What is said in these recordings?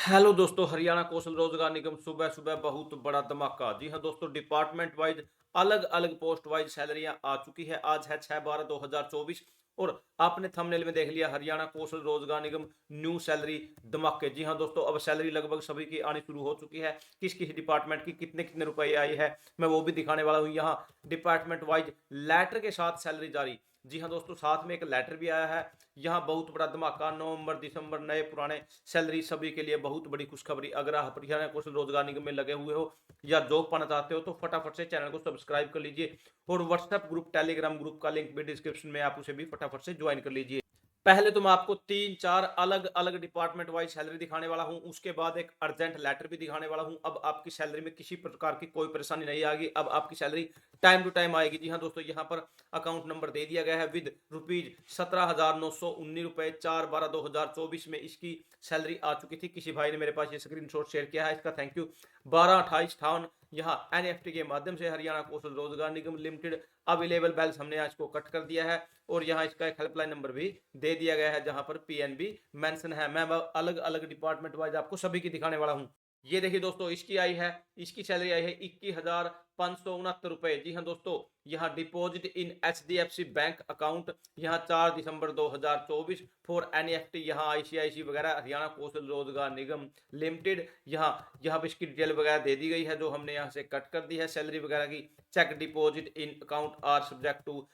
Hello दोस्तों, हरियाणा कौशल रोजगार निगम सुबह सुबह बहुत बड़ा धमाका। जी हाँ दोस्तों, डिपार्टमेंट वाइज अलग अलग पोस्ट वाइज सैलरियां आ चुकी है। आज है 6/12/2024 और आपने थंबनेल में देख लिया, हरियाणा कौशल रोजगार निगम न्यू सैलरी धमाके। जी हाँ दोस्तों, अब सैलरी लगभग सभी की आनी शुरू हो चुकी है। किस किस डिपार्टमेंट की कितने कितने रुपए आई है, मैं वो भी दिखाने वाला हूँ। यहाँ डिपार्टमेंट वाइज लेटर के साथ सैलरी जारी। जी हाँ दोस्तों, साथ में एक लेटर भी आया है। यहाँ बहुत बड़ा धमाका, नवंबर दिसंबर नए पुराने सैलरी सभी के लिए बहुत बड़ी खुशखबरी। अगर आप हरियाणा कौशल रोजगार निगम में लगे हुए हो या जॉब पाना चाहते हो तो फटाफट से चैनल को सब्सक्राइब कर लीजिए और व्हाट्सएप ग्रुप टेलीग्राम ग्रुप का लिंक भी डिस्क्रिप्शन में, आप उसे भी फटाफट से ज्वाइन कर लीजिए। पहले तो मैं आपको 3-4 अलग-अलग डिपार्टमेंट वाइज सैलरी दिखाने वाला हूं, उसके बाद एक अर्जेंट लेटर भी दिखाने वाला हूं। अब आपकी सैलरी में किसी प्रकार की कोई परेशानी नहीं आएगी, अब आपकी सैलरी टाइम टू टाइम आएगी। जी हां दोस्तों, यहां पर अकाउंट नंबर दे दिया गया है विद रुपीज 17,919 रुपए 4/12/2024 में इसकी सैलरी आ चुकी थी। किसी भाई ने मेरे पास ये स्क्रीनशॉट शेयर किया है, इसका थैंक यू। 12/28/58 यहाँ एनएफटी के माध्यम से Haryana Kaushal Rozgar Nigam limited available balance हमने आज को कट कर दिया है और यहाँ इसका एक हेल्पलाइन नंबर भी दे दिया गया है जहां पर पीएनबी मेंशन है। मैं अलग अलग डिपार्टमेंट वाइज आपको सभी की दिखाने वाला हूं। ये देखिए दोस्तों, इसकी आई है, इसकी सैलरी आई है 21,569 रुपए। जी हाँ दोस्तों, यहाँ deposit in HDFC bank account, यहाँ 4 दिसंबर 2024 फॉर एनईएफटी, यहाँ आईसीआईसी वगैरह हरियाणा कौशल रोजगार निगम लिमिटेड। यहाँ यहाँ पे इसकी डिटेल वगैरह दे दी गई है जो हमने यहाँ से कट कर दी है सैलरी वगैरह की। Cheque deposit in account are subject to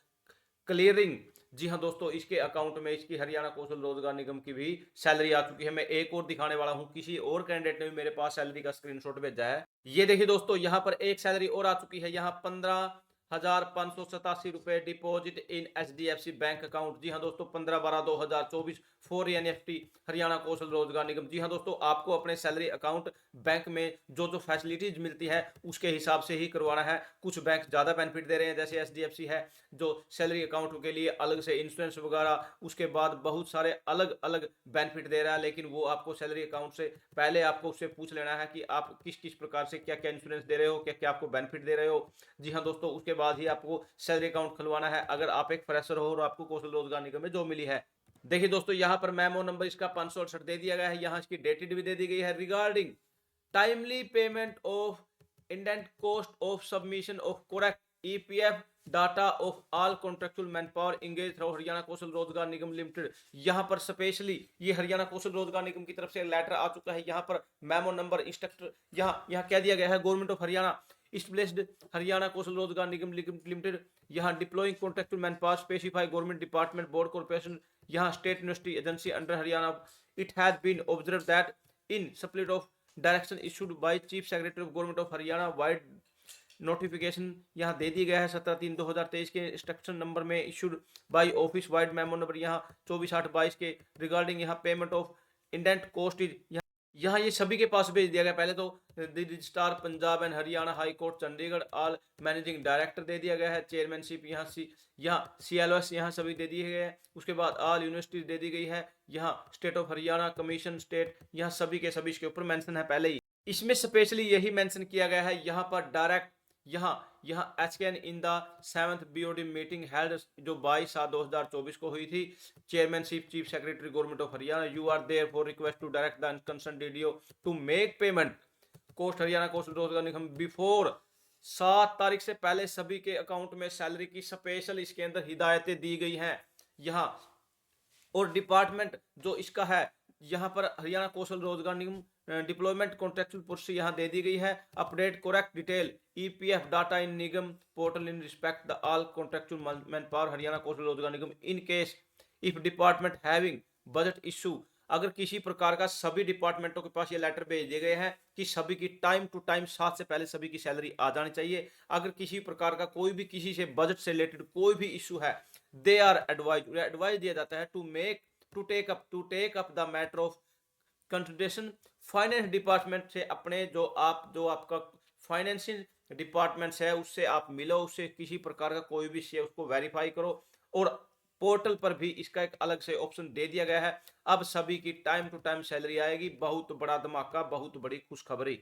clearing. जी हाँ दोस्तों, इसके अकाउंट में इसकी हरियाणा कौशल रोजगार निगम की भी सैलरी आ चुकी है। मैं एक और दिखाने वाला हूं, किसी और कैंडिडेट ने भी मेरे पास सैलरी का स्क्रीनशॉट भेजा है। ये देखिए दोस्तों, यहाँ पर एक सैलरी और आ चुकी है। यहाँ 15,587 रुपए deposit in HDFC bank account. जी हाँ दोस्तों, 15/12/2024 फॉर एनएफटी हरियाणा कौशल रोजगार निगम। जी हाँ दोस्तों, आपको अपने सैलरी अकाउंट बैंक में जो जो फैसिलिटीज मिलती है उसके हिसाब से ही करवाना है। कुछ बैंक ज्यादा बेनिफिट दे रहे हैं, जैसे एचडीएफसी है जो सैलरी अकाउंट के लिए अलग से इंश्योरेंस वगैरह, उसके बाद बहुत सारे अलग अलग बेनिफिट दे रहा है। लेकिन वो आपको सैलरी अकाउंट से पहले आपको उससे पूछ लेना है कि आप किस किस प्रकार से क्या क्या इंश्योरेंस दे रहे हो, क्या क्या आपको बेनिफिट दे रहे हो। जी हाँ दोस्तों, उसके बाद ही आपको सैलरी अकाउंट खुलवाना है अगर आप एक फ्रेशर हो और आपको कौशल रोजगार निगम में जॉब मिली है। देखिए दोस्तों, यहाँ पर मेमो नंबर इसका 568 दे दिया गया है। यहाँ इसकी डेटेड भी दे दी गई है। Regarding timely payment of indent cost of submission of correct EPF data of all contractual man power engage through Haryana Kaushal Rozgar Nigam limited. यहाँ पर स्पेशली ये हरियाणा कौशल रोजगार निगम की तरफ से लेटर आ चुका है। यहाँ पर मेमो नंबर इंस्ट्रक्टर यहाँ यहाँ कह दिया गया है, government of Haryana established Haryana Kaushal Rozgar Nigam limited. यहाँ deploying contractual man power specify government department board corporation, यहाँ state university agency under Haryana. It has been observe that in spirit of direction issued by chief secretary of government of Haryana vide notification यहाँ दे दिया गया है 17/3/2023 के instruction number में issued by office vide memo number यहाँ 24/8/22 के रिगार्डिंग यहाँ payment of indent cost is यहाँ ये सभी के पास भेज दिया गया। पहले तो registrar Punjab and Haryana high court Chandigarh, all managing director दे दिया गया है। चेयरमैनशिप यहाँ यहाँ सीएलओएस यहाँ सभी दे दिए गए हैं। उसके बाद ऑल यूनिवर्सिटीज दे दी गई है। यहाँ state of Haryana commission state, यहाँ सभी के सभी इसके ऊपर मेंशन है पहले ही। इसमें स्पेशली यही मेंशन किया गया है यहाँ पर डायरेक्ट यहाँ यहाँ HKN in the 7th BOD meeting held जो 22/7/2024 को हुई थी। Chairmanship chief secretary government of Haryana, you are therefore request to direct the concern DDO to make payment cost Haryana Kaushal Rozgar Nigam before 7 तारीख से पहले सभी के अकाउंट में सैलरी की स्पेशल इसके अंदर हिदायतें दी गई हैं। यहाँ और डिपार्टमेंट जो इसका है, यहाँ पर हरियाणा कौशल रोजगार निगम डिप्लॉयमेंट कॉन्ट्रेक्चुअल पोस्ट यहाँ दे दी गई है। Update correct detail EPF data in Nigam portal in respect the all contractual man power Haryana Kaushal Rozgar Nigam in case if department having budget issue. अगर किसी प्रकार का सभी डिपार्टमेंटों के पास ये लेटर भेज दिए गए हैं कि सभी की टाइम टू टाइम 7 से पहले सभी की सैलरी आ जानी चाहिए। अगर किसी प्रकार का कोई भी किसी से बजट से रिलेटेड कोई भी इशू है, दे आर एडवाइज दिया जाता है to take up the matter of consideration finance department से। अपने जो आपका फाइनेंशियल डिपार्टमेंट है उससे आप मिलो, उससे किसी प्रकार का कोई भी शेयर उसको वेरीफाई करो। और पोर्टल पर भी इसका एक अलग से ऑप्शन दे दिया गया है। अब सभी की टाइम टू टाइम सैलरी आएगी। बहुत बड़ा धमाका, बहुत बड़ी खुशखबरी।